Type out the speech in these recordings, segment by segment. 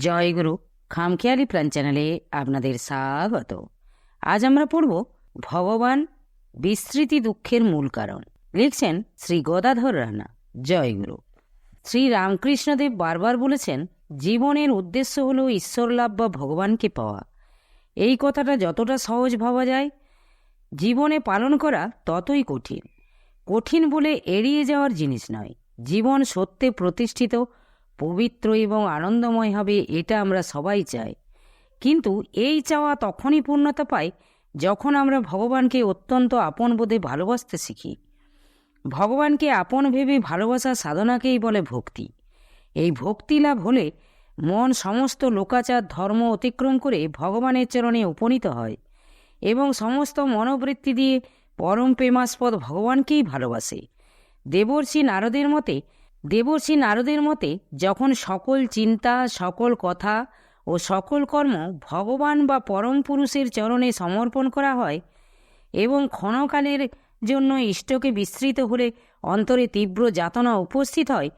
জয়গুরু। খামখেয়ালি প্ল্যান চ্যানেলে আপনাদের স্বাগত। আজ আমরা পড়ব ভগবান বিস্মৃতি দুঃখের মূল কারণ। লিখছেন শ্রী গদাধর রানা। জয়গুরু। শ্রী রামকৃষ্ণদেব বারবার বলেছেন, জীবনের উদ্দেশ্য হল ঈশ্বর লাভ বা ভগবানকে পাওয়া। এই কথাটা যতটা সহজ ভাবা যায়, জীবনে পালন করা ততই কঠিন। কঠিন বলে এড়িয়ে যাওয়ার জিনিস নয়। জীবন সত্যে প্রতিষ্ঠিত, পবিত্র এবং আনন্দময় হবে, এটা আমরা সবাই চাই। কিন্তু এই চাওয়া তখনই পূর্ণতা পায় যখন আমরা ভগবানকে অত্যন্ত আপন বোধে ভালোবাসতে শিখি। ভগবানকে আপন ভেবে ভালোবাসার সাধনাকেই বলে ভক্তি। এই ভক্তি লাভ হলে মন সমস্ত লোকাচার ধর্ম অতিক্রম করে ভগবানের চরণে উপনীত হয় এবং সমস্ত মনোবৃত্তি দিয়ে পরম প্রেমাস্পদ ভগবানকেই ভালোবাসে। দেবর্ষি নারদের মতে যখন সকল চিন্তা, সকল কথা ও সকল কর্ম ভগবান বা পরম পুরুষের চরণে সমর্পণ করা হয় এবং ক্ষণকালের জন্য ইষ্টকে বিস্মৃত হলে অন্তরে তীব্র যাতনা উপস্থিত হয়,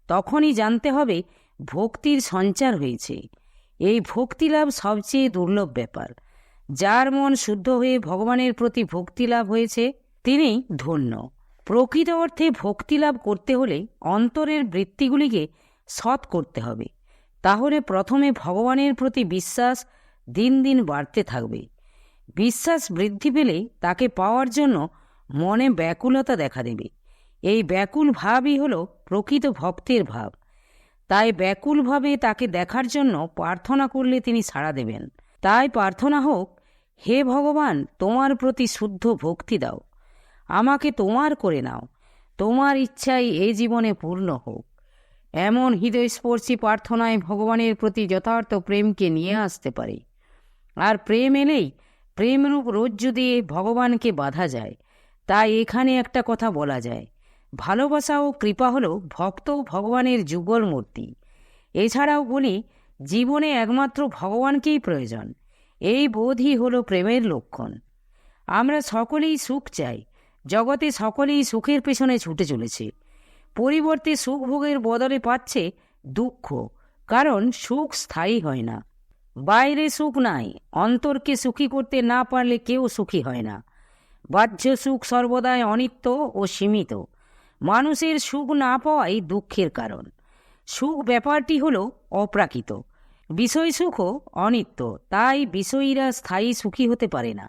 তখনই জানতে হবে ভক্তির সঞ্চার হয়েছে। এই ভক্তিলাভ সবচেয়ে দুর্লভ ব্যাপার। যার মন শুদ্ধ হয়ে ভগবানের প্রতি ভক্তিলাভ হয়েছে তিনি ধন্য। প্রকৃত অর্থে ভক্তিলাভ করতে হলে অন্তরের বৃত্তিগুলিকে সৎ করতে হবে। তাহলে প্রথমে ভগবানের প্রতি বিশ্বাস দিন দিন বাড়তে থাকবে। বিশ্বাস বৃদ্ধি পেলে তাকে পাওয়ার জন্য মনে ব্যাকুলতা দেখা দেবে। এই ব্যাকুল ভাবই হল প্রকৃত ভক্তের ভাব। তাই ব্যাকুলভাবে তাকে দেখার জন্য প্রার্থনা করলে তিনি সাড়া দেবেন। তাই প্রার্থনা হোক, হে ভগবান, তোমার প্রতি শুদ্ধ ভক্তি দাও, আমাকে তোমার করে নাও, তোমার ইচ্ছাই এই জীবনে পূর্ণ হোক। এমন হৃদয়স্পর্শী প্রার্থনায় ভগবানের প্রতি যথার্থ প্রেমকে নিয়ে আসতে পারে। আর প্রেম এলেই প্রেমরূপ রজ্জু দিয়ে ভগবানকে বাঁধা যায়। তাই এখানে একটা কথা বলা যায়, ভালোবাসা ও কৃপা হল ভক্ত ভগবানের যুগল মূর্তি। এছাড়াও বলি, জীবনে একমাত্র ভগবানকেই প্রয়োজন। এই বোধই হল প্রেমের লক্ষণ। আমরা সকলেই সুখ চাই। জগতে সকলেই সুখের পেছনে ছুটে চলেছে। পরিবর্তে সুখ ভোগের বদলে পাচ্ছে দুঃখ, কারণ সুখ স্থায়ী হয় না। বাইরে সুখ নাই, অন্তরকে সুখী করতে না পারলে কেউ সুখী হয় না। বাহ্য সুখ সর্বদাই অনিত্য ও সীমিত। মানুষের সুখ না পাওয়াই দুঃখের কারণ। সুখ ব্যাপারটি হল অপ্রাকৃত। বিষয় সুখও অনিত্য, তাই বিষয়ীরা স্থায়ী সুখী হতে পারে না।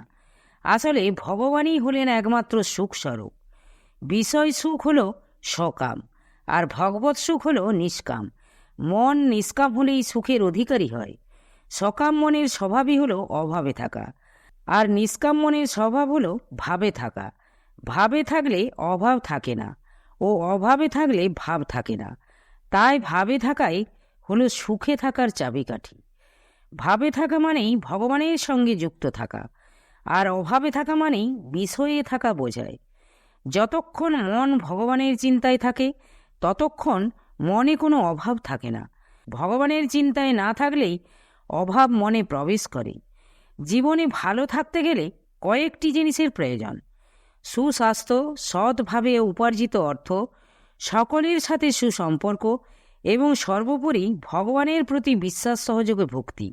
আসলে ভগবানই হলেন একমাত্র সুখস্বরূপ। বিষয় সুখ হল সকাম, আর ভগবৎ সুখ হল নিষ্কাম। মন নিষ্কাম হলেই সুখের অধিকারী হয়। সকাম মনের স্বভাবই হল অভাবে থাকা, আর নিষ্কাম মনের স্বভাব হল ভাবে থাকা। ভাবে থাকলে অভাব থাকে না, ও অভাবে থাকলে ভাব থাকে না। তাই ভাবে থাকাই হলো সুখে থাকার চাবিকাঠি। ভাবে থাকা মানেই ভগবানের সঙ্গে যুক্ত থাকা, আর অভাবে থাকা মানেই বিষয়ে থাকা বোঝায়। যতক্ষণ মন ভগবানের চিন্তায় থাকে ততক্ষণ মনে কোনো অভাব থাকে না। ভগবানের চিন্তায় না থাকলেই অভাব মনে প্রবেশ করে। জীবনে ভালো থাকতে গেলে কয়েকটি জিনিসের প্রয়োজন: সুস্বাস্থ্য, সৎভাবে উপার্জিত অর্থ, সকলের সাথে সুসম্পর্ক এবং সর্বোপরি ভগবানের প্রতি বিশ্বাস সহযোগে ভক্তি।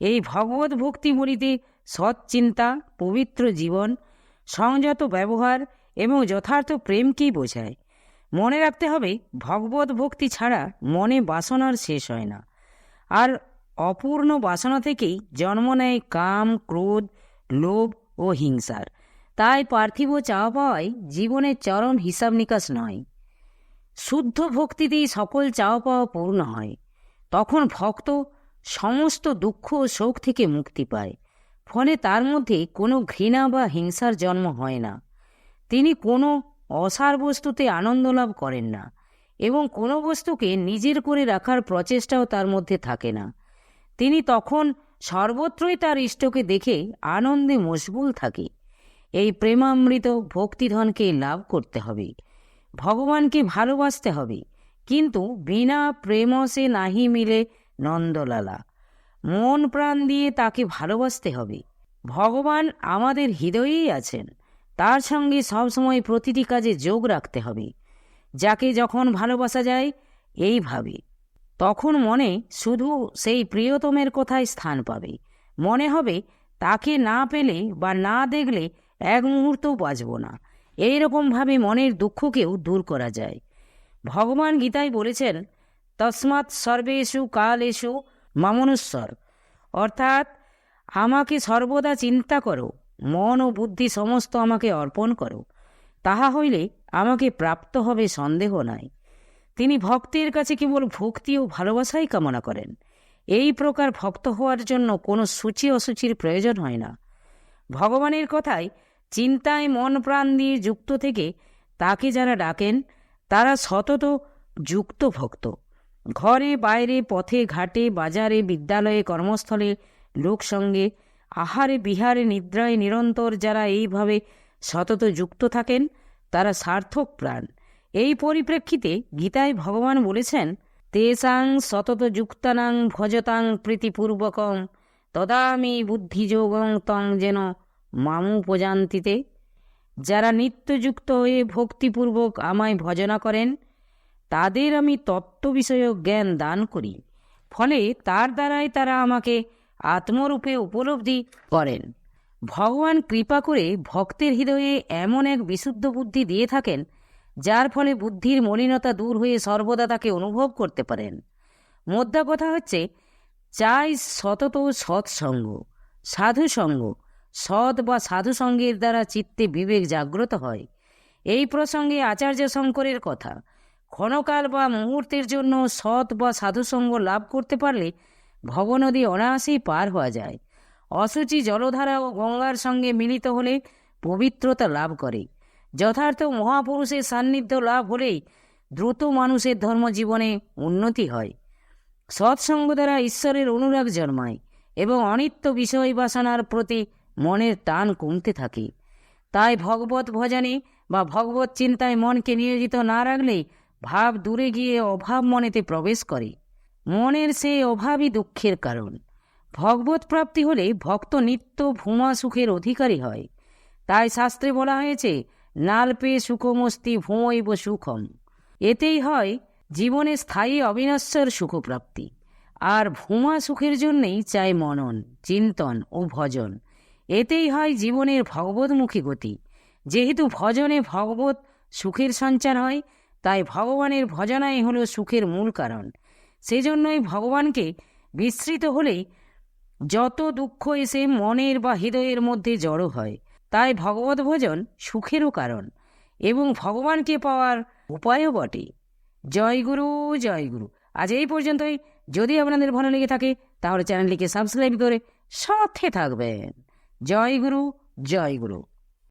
এই ভগবত ভক্তি বলিতে সৎ চিন্তা, পবিত্র জীবন, সংযত ব্যবহার এবং যথার্থ প্রেমকেই বোঝায়। মনে রাখতে হবে, ভগবত ভক্তি ছাড়া মনে বাসনার শেষ হয় না, আর অপূর্ণ বাসনা থেকেই জন্ম নেয় কাম, ক্রোধ, লোভ ও হিংসার। তাই পার্থিব চাওয়া পাওয়াই জীবনের চরম হিসাব নিকাশ নয়। শুদ্ধ ভক্তিতেই সকল চাওয়া পাওয়া পূর্ণ হয়। তখন ভক্ত সমস্ত দুঃখ ও শোক থেকে মুক্তি পায়। ফলে তার মধ্যে কোনো ঘৃণা বা হিংসার জন্ম হয় না। তিনি কোনো অসার বস্তুতে আনন্দ লাভ করেন না এবং কোনো বস্তুকে নিজের করে রাখার প্রচেষ্টাও তার মধ্যে থাকে না। তিনি তখন সর্বত্রই তার ইষ্টকে দেখে আনন্দে মশগুল থাকে। এই প্রেমামৃত ভক্তিধনকে লাভ করতে হবে। ভগবানকে ভালোবাসতে হবে, কিন্তু বিনা প্রেমসে নাহি মিলে নন্দলালা। মন প্রাণ দিয়ে তাকে ভালোবাসতে হবে। ভগবান আমাদের হৃদয়েই আছেন, তার সঙ্গে সবসময় প্রতিটি কাজে যোগ রাখতে হবে। যাকে যখন ভালোবাসা যায় এইভাবে, তখন মনে শুধু সেই প্রিয়তমের কথাই স্থান পাবে। মনে হবে তাকে না পেলে বা না দেখলে এক মুহূর্তও বাঁচব না। এইরকমভাবে মনের দুঃখকেও দূর করা যায়। ভগবান গীতায় বলেছেন, তস্মাৎ সর্বেষু কালেষু মামনুস্বর, অর্থাৎ আমাকে সর্বদা চিন্তা করো, মন ও বুদ্ধি সমস্ত আমাকে অর্পণ করো, তাহা হইলে আমাকে প্রাপ্ত হবে সন্দেহ নাই। তিনি ভক্তের কাছে কেবল ভক্তি ও ভালোবাসাই কামনা করেন। এই প্রকার ভক্ত হওয়ার জন্য কোনো সূচি অসুচির প্রয়োজন হয় না। ভগবানের কথায় চিন্তায় মন প্রাণ দিয়ে যুক্ত থেকে তাকে যারা ডাকেন তারা সতত যুক্ত ভক্ত। ঘরে বাইরে, পথে ঘাটে, বাজারে, বিদ্যালয়ে, কর্মস্থলে, লোকসঙ্গে, আহারে বিহারে, নিদ্রায় নিরন্তর যারা এইভাবে সতত যুক্ত থাকেন তারা সার্থক প্রাণ। এই পরিপ্রেক্ষিতে গীতায় ভগবান বলেছেন, তেষাং সতত যুক্তানাং ভজতাং প্রীতিপূর্বকং তদামি বুদ্ধিযোগং তং যেন মামুপজান্তিতে। যারা নিত্যযুক্ত হয়ে ভক্তিপূর্বক আমায় ভজনা করেন তাদের আমি তত্ত্ব বিষয়ক জ্ঞান দান করি, ফলে তার দ্বারাই তারা আমাকে আত্মরূপে উপলব্ধি করেন। ভগবান কৃপা করে ভক্তের হৃদয়ে এমন এক বিশুদ্ধ বুদ্ধি দিয়ে থাকেন যার ফলে বুদ্ধির মলিনতা দূর হয়ে সর্বদা তাকে অনুভব করতে পারেন। মোদ্দা কথা হচ্ছে, চাই সতত সৎসঙ্গ, সাধুসঙ্গ। সৎ বা সাধুসঙ্গের দ্বারা চিত্তে বিবেক জাগ্রত হয়। এই প্রসঙ্গে আচার্য শঙ্করের কথা, ক্ষণকাল বা মুহূর্তের জন্য সৎ বা সাধুসঙ্গ লাভ করতে পারলে ভবনদী অনায়াসেই পার হওয়া যায়। অশুচি জলধারা ও গঙ্গার সঙ্গে মিলিত হলে পবিত্রতা লাভ করে। যথার্থ মহাপুরুষের সান্নিধ্য লাভ হলেই দ্রুত মানুষের ধর্মজীবনে উন্নতি হয়। সৎসঙ্গ দ্বারা ঈশ্বরের অনুরাগ জন্মায় এবং অনিত্য বিষয় বাসনার প্রতি মনের টান কমতে থাকে। তাই ভগবত ভজনে বা ভগবত চিন্তায় মনকে নিয়োজিত না রাখলেই ভাব দূরে গিয়ে অভাব মনেতে প্রবেশ করে। মনের সেই অভাবই দুঃখের কারণ। ভগবত প্রাপ্তি হলে ভক্ত নিত্য ভূমা সুখের অধিকারী হয়। তাই শাস্ত্রে বলা হয়েছে, নাল্পে সুখমস্তি ভূমৈব সুখম। এতেই হয় জীবনে স্থায়ী অবিনশ্বর সুখপ্রাপ্তি। আর ভূমা সুখের জন্যেই চাই মনন, চিন্তন ও ভজন। এতেই হয় জীবনের ভগবতমুখী গতি। যেহেতু ভজনে ভগবত সুখের সঞ্চার হয়, তাই ভগবানের ভজনাই হল সুখের মূল কারণ। সেজন্যই ভগবানকে বিস্মৃত হলেই যত দুঃখ এসে মনের বা হৃদয়ের মধ্যে জড়ো হয়। তাই ভগবত ভজন সুখেরও কারণ এবং ভগবানকে পাওয়ার উপায়ও বটে। জয় গুরু, জয় গুরু। আজ এই পর্যন্তই। যদি আপনাদের ভালো লেগে থাকে তাহলে চ্যানেলটিকে সাবস্ক্রাইব করে সাথে থাকবেন। জয় গুরু, জয় গুরু।